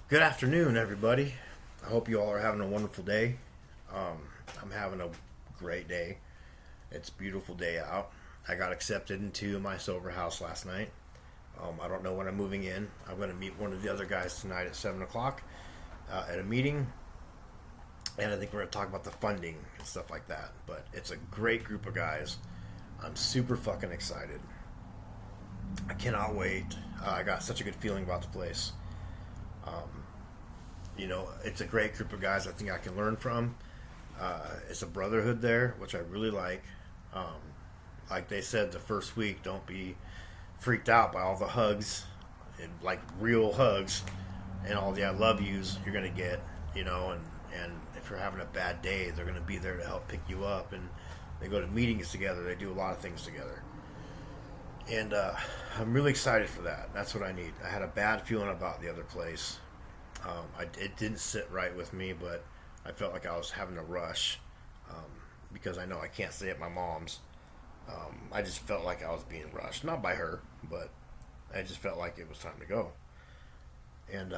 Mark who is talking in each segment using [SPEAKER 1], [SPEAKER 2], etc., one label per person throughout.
[SPEAKER 1] Good afternoon, everybody. I hope you all are having a wonderful day. I'm having a great day. It's a beautiful day out. I got accepted into my sober house last night. I don't know when I'm moving in. I'm going to meet one of the other guys tonight at 7 o'clock at a meeting. And I think we're going to talk about the funding and stuff like that. But it's a great group of guys. I'm super fucking excited. I cannot wait. I got such a good feeling about the place. It's a great group of guys I think I can learn from. It's a brotherhood there, which I really like. Like they said the first week, don't be freaked out by all the hugs, and like real hugs, and all the I love yous you're going to get, and if you're having a bad day, they're going to be there to help pick you up, and they go to meetings together, they do a lot of things together. And I'm really excited for that. That's what I need. I had a bad feeling about the other place. It didn't sit right with me, but I felt like I was having a rush because I know I can't stay at my mom's. I just felt like I was being rushed. Not by her, but I just felt like it was time to go. And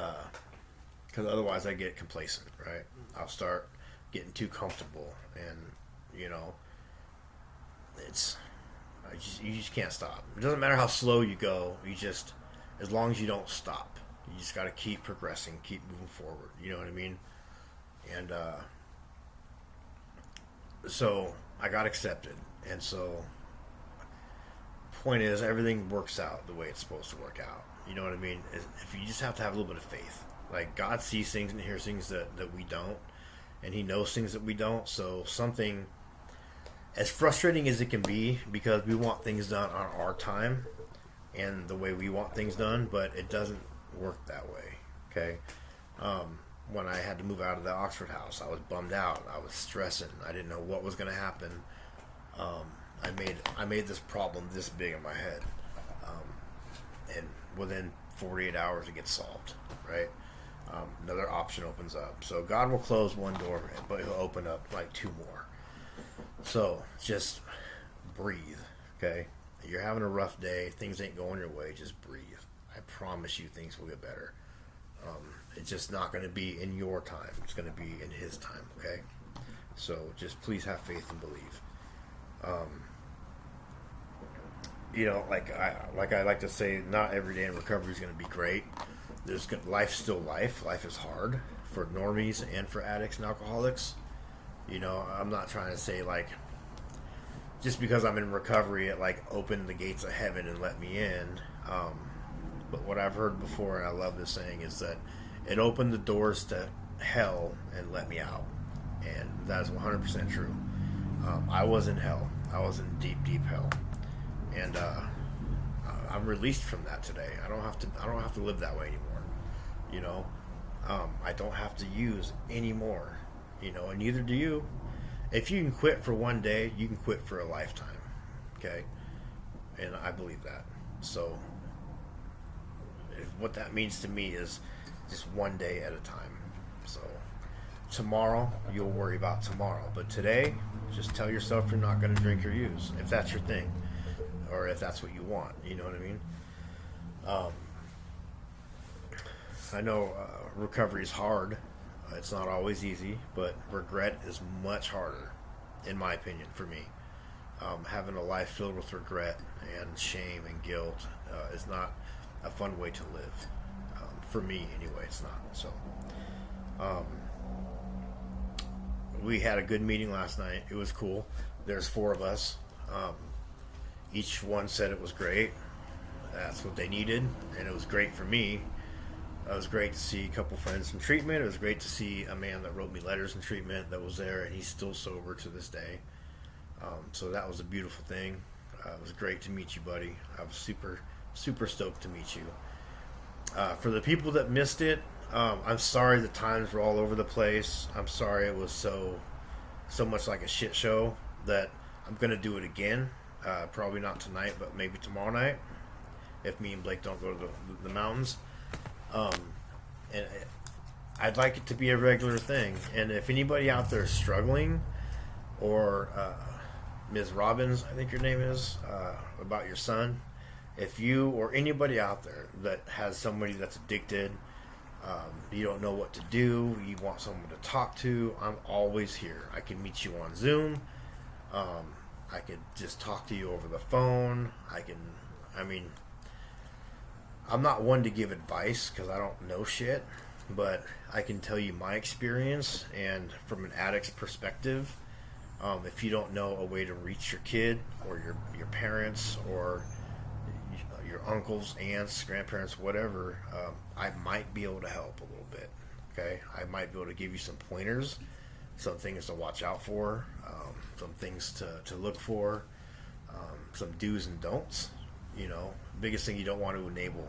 [SPEAKER 1] because otherwise I get complacent, right? I'll start getting too comfortable. And, you just can't stop. It doesn't matter how slow you go. As long as you don't stop. You just got to keep progressing, keep moving forward. You know what I mean? And so I got accepted. And so, point is, everything works out the way it's supposed to work out. You know what I mean? If you just have to have a little bit of faith. Like, God sees things and hears things that we don't. And He knows things that we don't. So something, as frustrating as it can be, because we want things done on our time and the way we want things done, but it doesn't work that way. Okay. When I had to move out of the Oxford house, I was bummed out. I was stressing. I didn't know what was going to happen. I made this problem this big in my head, and within 48 hours it gets solved. Right. Another option opens up. So God will close one door, but He'll open up like two more. So just breathe. Okay. You're having a rough day. Things ain't going your way. Just breathe. I promise you things will get better. It's just not going to be in your time. It's going to be in His time, okay? So just please have faith and believe. Like I like to say, not every day in recovery is going to be great. Life's still life. Life is hard for normies and for addicts and alcoholics. I'm not trying to say, like, just because I'm in recovery, it, like, opened the gates of heaven and let me in. But what I've heard before, and I love this saying, is that it opened the doors to hell and let me out. And that is 100% true. I was in hell. I was in deep, deep hell. And I'm released from that today. I don't have to live that way anymore. I don't have to use anymore. And neither do you. If you can quit for one day, you can quit for a lifetime. Okay? And I believe that. So what that means to me is just one day at a time. So tomorrow, you'll worry about tomorrow. But today, just tell yourself you're not going to drink or use, if that's your thing, or if that's what you want. You know what I mean? I know recovery is hard. It's not always easy, but regret is much harder, in my opinion, for me. Having a life filled with regret and shame and guilt is not a fun way to live. For me, anyway, it's not. So, we had a good meeting last night. It was cool. There's 4 of us. Each one said it was great. That's what they needed, and it was great for me. It was great to see a couple friends in treatment. It was great to see a man that wrote me letters in treatment that was there, and he's still sober to this day. So that was a beautiful thing. It was great to meet you, buddy. I was super, super stoked to meet you. For the people that missed it, I'm sorry the times were all over the place. I'm sorry it was so much like a shit show that I'm going to do it again. Probably not tonight, but maybe tomorrow night, if me and Blake don't go to the mountains. And I'd like it to be a regular thing. And if anybody out there is struggling, or Ms. Robbins, I think your name is, about your son, if you or anybody out there that has somebody that's addicted, You don't know what to do, you want someone to talk to, I'm always here. I can meet you on Zoom. I could just talk to you over the phone. I mean, I'm not one to give advice because I don't know shit, but I can tell you my experience, and from an addict's perspective, if you don't know a way to reach your kid or your parents or your uncles, aunts, grandparents, whatever, I might be able to help a little bit. Okay, I might be able to give you some pointers, some things to watch out for, some things to look for, some do's and don'ts. Biggest thing, you don't want to enable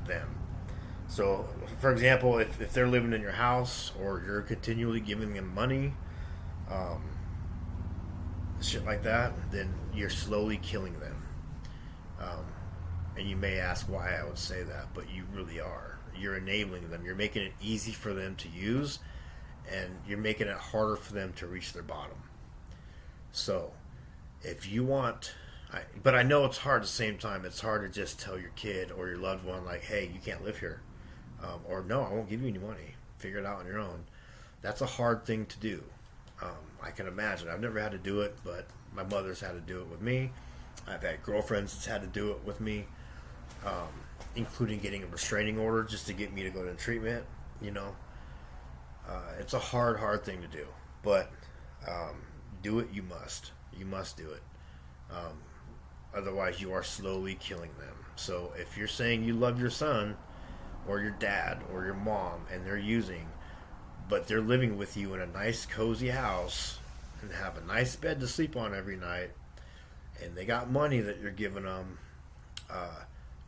[SPEAKER 1] them. So, for example, if they're living in your house or you're continually giving them money, shit like that, then you're slowly killing them. And you may ask why I would say that, but you really are. You're enabling them. You're making it easy for them to use, and you're making it harder for them to reach their bottom. So, if you want... but I know it's hard at the same time. It's hard to just tell your kid or your loved one, like, hey, you can't live here. Or, no, I won't give you any money. Figure it out on your own. That's a hard thing to do. I can imagine. I've never had to do it, but my mother's had to do it with me. I've had girlfriends that's had to do it with me, including getting a restraining order just to get me to go to treatment. It's a hard thing to do. But do it, you must. You must do it. Otherwise, you are slowly killing them. So if you're saying you love your son or your dad or your mom and they're using, but they're living with you in a nice cozy house and have a nice bed to sleep on every night, and they got money that you're giving them,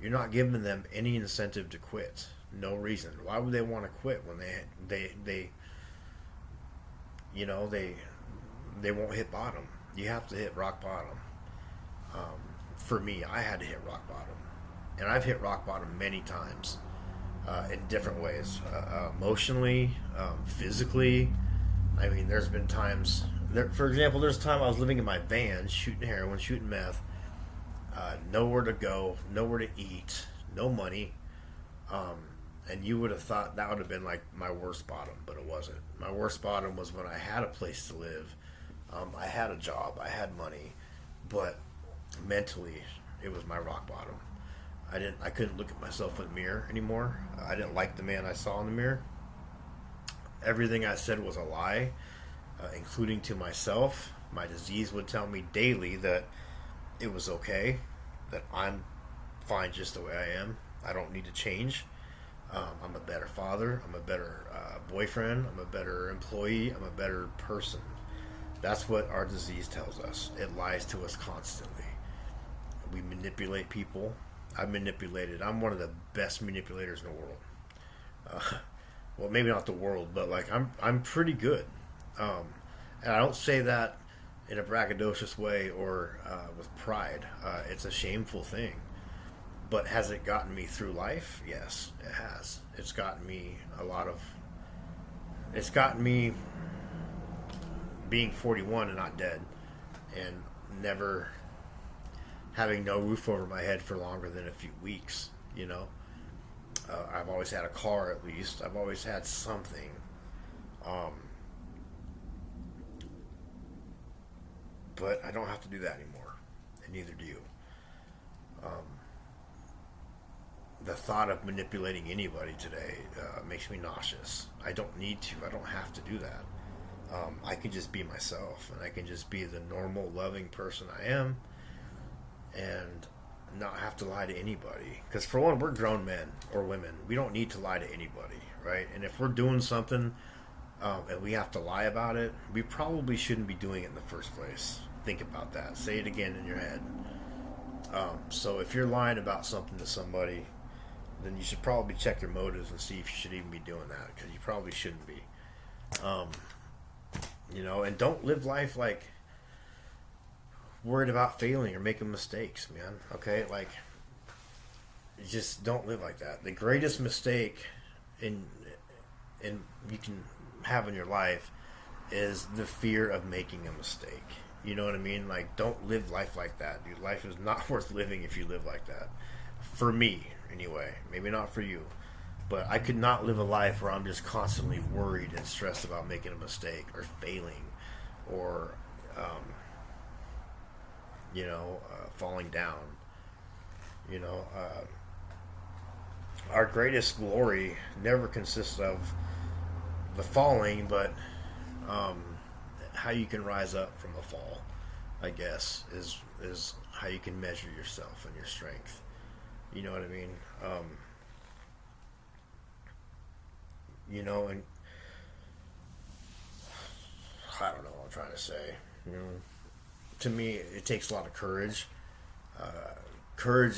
[SPEAKER 1] you're not giving them any incentive to quit. No reason. Why would they want to quit when they won't hit bottom? You have to hit rock bottom. For me, I had to hit rock bottom, and I've hit rock bottom many times, in different ways, emotionally, physically. I mean, there's been times. For example, there's a time I was living in my van, shooting heroin, shooting meth, nowhere to go, nowhere to eat, no money, and you would have thought that would have been like my worst bottom, but it wasn't. My worst bottom was when I had a place to live, I had a job, I had money, but mentally, it was my rock bottom. I couldn't look at myself in the mirror anymore. I didn't like the man I saw in the mirror. Everything I said was a lie, including to myself. My disease would tell me daily that it was okay, that I'm fine just the way I am. I don't need to change. I'm a better father. I'm a better boyfriend. I'm a better employee. I'm a better person. That's what our disease tells us. It lies to us constantly. We manipulate people. I'm manipulated. I'm one of the best manipulators in the world. Well, maybe not the world, but like I'm pretty good. And I don't say that in a braggadocious way or with pride. It's a shameful thing. But has it gotten me through life? Yes, it has. It's gotten me It's gotten me being 41 and not dead, and never having no roof over my head for longer than a few weeks. I've always had a car, at least. I've always had something. But I don't have to do that anymore, and neither do you. The thought of manipulating anybody today makes me nauseous. I don't need to. I don't have to do that. I can just be myself, and I can just be the normal, loving person I am, and not have to lie to anybody. Because for one, we're grown men or women. We don't need to lie to anybody, right? And if we're doing something and we have to lie about it, we probably shouldn't be doing it in the first place. Think about that. Say it again in your head. So if you're lying about something to somebody, then you should probably check your motives and see if you should even be doing that, because you probably shouldn't be. And don't live life like worried about failing or making mistakes, man. Okay, like, just don't live like that. The greatest mistake in you can have in your life is the fear of making a mistake. You know what I mean? Like, don't live life like that, dude. Life is not worth living if you live like that. For me, anyway. Maybe not for you. But I could not live a life where I'm just constantly worried and stressed about making a mistake or failing or, falling down. Our greatest glory never consists of the falling, but how you can rise up from a fall, I guess, is how you can measure yourself and your strength. You know what I mean? And I don't know what I'm trying to say. To me, it takes a lot of courage. Courage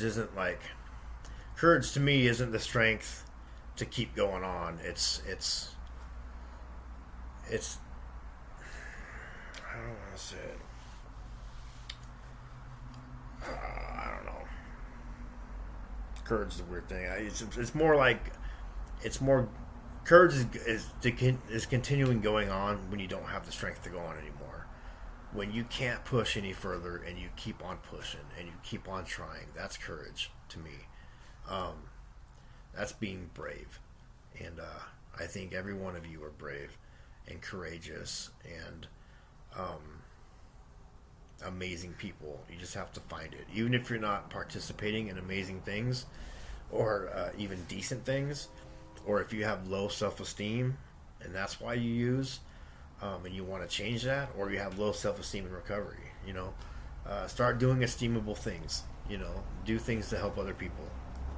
[SPEAKER 1] to me isn't the strength to keep going on. It's I don't want to say it. I don't know. Courage is a weird thing. It's more like courage is continuing going on when you don't have the strength to go on anymore. When you can't push any further and you keep on pushing and you keep on trying, that's courage to me. That's being brave. And I think every one of you are brave and courageous and amazing people. You just have to find it. Even if you're not participating in amazing things or even decent things, or if you have low self-esteem and that's why you use, and you want to change that, or you have low self-esteem in recovery, start doing esteemable things, do things to help other people.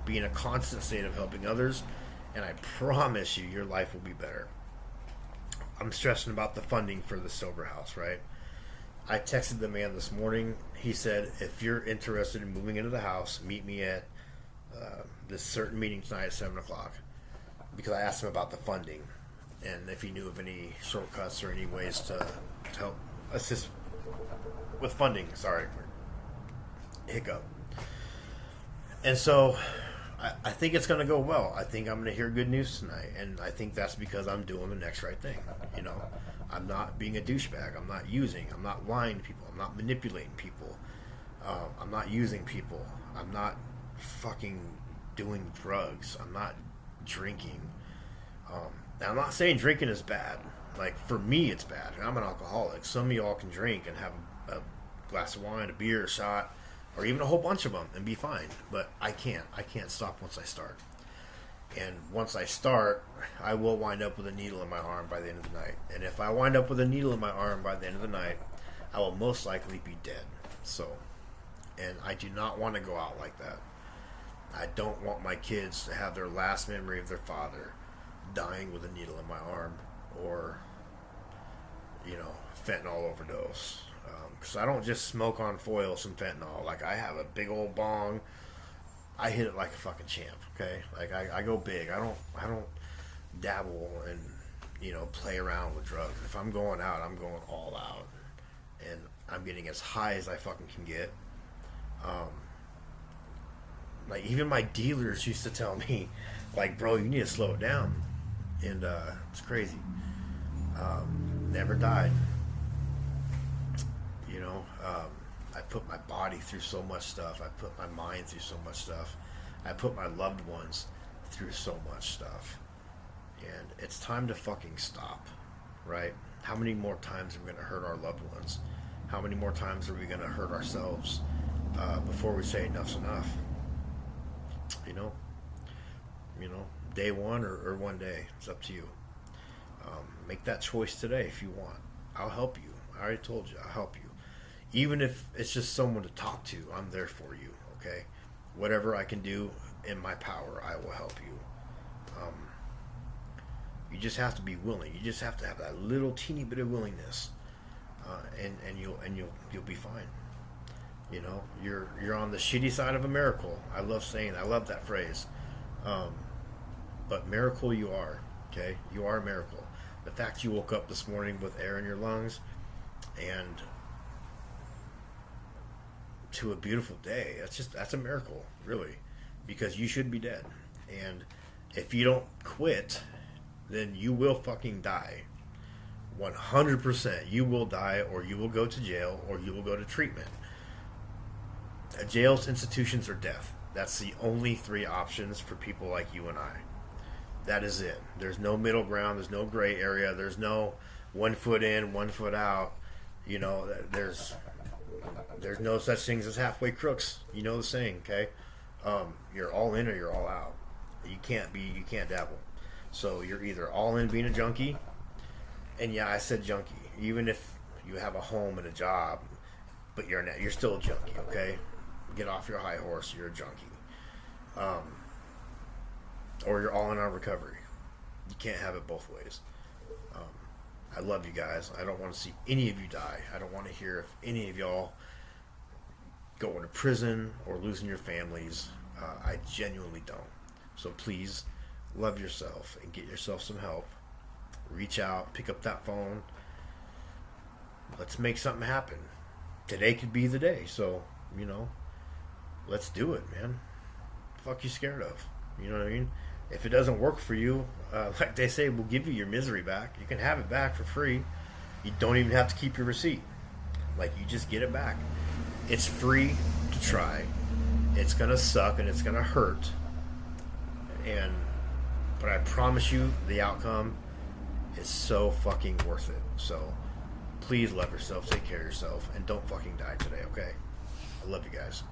[SPEAKER 1] Be in a constant state of helping others, and I promise you, your life will be better. I'm stressing about the funding for the sober house, right? I texted the man this morning. He said, if you're interested in moving into the house, meet me at this certain meeting tonight at 7 o'clock. Because I asked him about the funding and if he knew of any shortcuts or any ways to help assist with funding. Sorry. Hiccup. And so I think it's going to go well. I think I'm going to hear good news tonight. And I think that's because I'm doing the next right thing. I'm not being a douchebag. I'm not using. I'm not lying to people. I'm not manipulating people. I'm not using people. I'm not fucking doing drugs. I'm not drinking. Now, I'm not saying drinking is bad. Like, for me, it's bad. I'm an alcoholic. Some of y'all can drink and have a glass of wine, a beer, a shot, or even a whole bunch of them and be fine. But I can't. I can't stop once I start. And once I start, I will wind up with a needle in my arm by the end of the night. And if I wind up with a needle in my arm by the end of the night, I will most likely be dead. And I do not want to go out like that. I don't want my kids to have their last memory of their father dying with a needle in my arm or, fentanyl overdose. Because I don't just smoke on foil some fentanyl. Like, I have a big old bong. I hit it like a fucking champ, okay? Like, I go big. I don't dabble and, play around with drugs. If I'm going out, I'm going all out. And I'm getting as high as I fucking can get. Like, even my dealers used to tell me, like, bro, you need to slow it down. And it's crazy. Never died. I put my body through so much stuff. I put my mind through so much stuff. I put my loved ones through so much stuff. And it's time to fucking stop, right? How many more times are we going to hurt our loved ones? How many more times are we going to hurt ourselves before we say enough's enough? Day one or one day. It's up to you. Make that choice today if you want. I'll help you. I already told you, I'll help you. Even if it's just someone to talk to, I'm there for you, okay? Whatever I can do in my power, I will help you. You just have to be willing. You just have to have that little teeny bit of willingness, and you'll be fine. You're on the shitty side of a miracle. I love saying that. I love that phrase. But miracle you are, okay? You are a miracle. The fact you woke up this morning with air in your lungs and to a beautiful day, that's a miracle, really, because you should be dead. And if you don't quit, then you will fucking die. 100%. You will die, or you will go to jail, or you will go to treatment. Jails, institutions, or death. That's the only three options for people like you and I. That is it. There's no middle ground. There's no gray area. There's no 1 foot in, 1 foot out. You know, there's no such things as halfway crooks. You know the saying, okay? You're all in or you're all out. You can't dabble. So you're either all in being a junkie, and yeah, I said junkie. Even if you have a home and a job, but you're still a junkie, okay? Get off your high horse. You're a junkie. Or you're all in on recovery. You can't have it both ways. I love you guys. I don't want to see any of you die. I don't want to hear if any of y'all going to prison or losing your families. I genuinely don't. So please love yourself and get yourself some help. Reach out, pick up that phone. Let's make something happen. Today could be the day. So, you know, let's do it, man. Fuck you scared of? You know what I mean? If it doesn't work for you, like they say, we'll give you your misery back. You can have it back for free. You don't even have to keep your receipt. Like, you just get it back. It's free to try. It's gonna suck and it's gonna hurt. But I promise you, the outcome is so fucking worth it. So, please love yourself, take care of yourself, and don't fucking die today, okay? I love you guys.